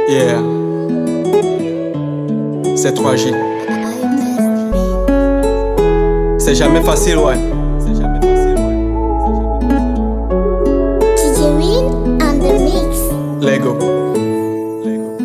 Yeah, c'est 3J. C'est jamais facile, ouais. DJ Win on the mix. Lego.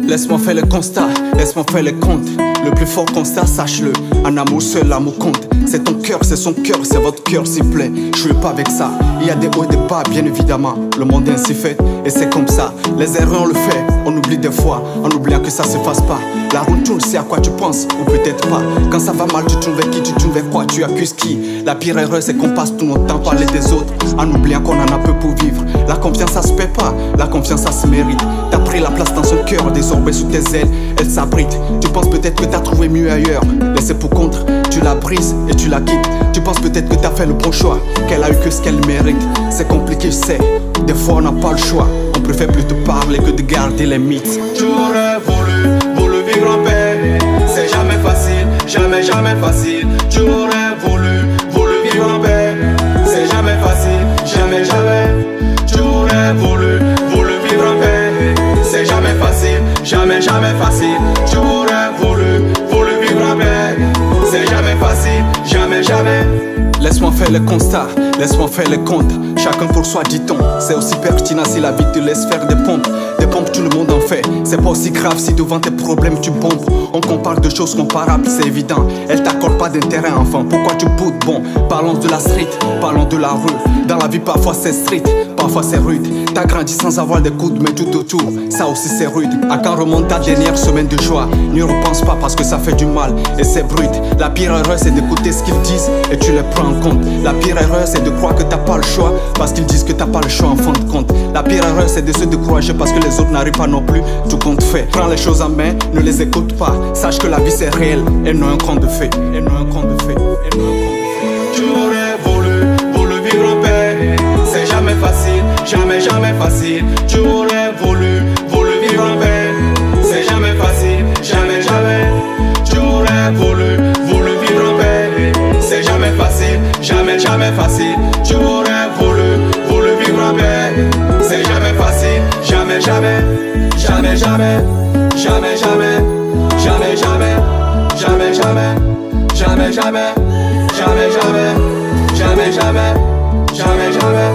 Laisse-moi faire le constat, laisse-moi faire le compte. Le plus fort constat, sache-le. En amour, seul l'amour compte. C'est ton cœur, c'est son cœur, c'est votre cœur, s'il plaît. Jouez pas avec ça. Il y a des hauts et des bas, bien évidemment. Le monde est ainsi fait, et c'est comme ça. Les erreurs, on le fait. On oublie des fois, en oubliant que ça se fasse pas. La route tourne, c'est à quoi tu penses, ou peut-être pas. Quand ça va mal, tu tournes vers qui, tu tournes vers quoi, tu accuses qui. La pire erreur, c'est qu'on passe tout notre temps à parler des autres, en oubliant qu'on en a peu pour vivre. La confiance, ça se paie pas, la confiance, ça se mérite. T'as pris la place dans son cœur, désormais sous tes ailes, elle s'abrite. Tu penses peut-être que t'as trouvé mieux ailleurs, mais c'est pour contre, tu la brises et tu la quittes. Tu penses peut-être que t'as fait le bon choix, qu'elle a eu que ce qu'elle mérite. C'est compliqué, je sais, des fois on n'a pas le choix. On préfère plutôt parler que de garder les mythes. J'aurais voulu vivre en paix. C'est jamais facile, jamais facile. J'aurais voulu vivre en paix. C'est jamais facile, jamais. J'aurais voulu vivre en paix. C'est jamais facile, jamais facile. J'aurais voulu vivre en paix. C'est jamais facile, jamais. Laisse-moi faire le constat, laisse-moi faire le compte. Chacun pour soi, dit-on. C'est aussi pertinent si la vie te laisse faire des pompes. Des pompes, tout le monde en fait. C'est pas aussi grave si devant tes problèmes tu bombes. On compare de choses comparables, c'est évident. Elle t'accorde pas d'intérêt, enfant. Pourquoi tu boudes? Bon, parlons de la street, parlons de la rue. Dans la vie, parfois c'est street, parfois c'est rude. T'as grandi sans avoir des coudes, mais tout autour, ça aussi c'est rude. À quand remonte ta dernière semaine de joie? N'y repense pas parce que ça fait du mal et c'est brut. La pire erreur, c'est d'écouter ce qu'ils disent et tu les prends en compte. La pire erreur, c'est de croire que t'as pas le choix parce qu'ils disent que t'as pas le choix en fin de compte. La pire erreur, c'est de se décourager parce que les autres n'arrivent pas non plus. Tout compte fait. Prends les choses en main, ne les écoute pas. Sache que la vie c'est réel et non un conte de fait. J'aurais voulu vivre en paix. C'est jamais facile, jamais facile. J'aurais voulu vivre en paix. C'est jamais facile, jamais. J'aurais voulu vivre en paix. C'est jamais facile, jamais facile. J'aurais voulu vivre en paix. C'est jamais facile, jamais. Jamais. J'aurais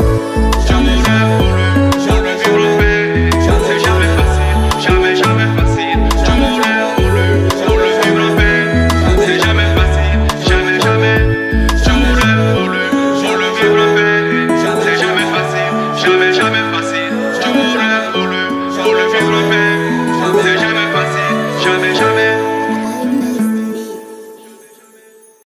voulu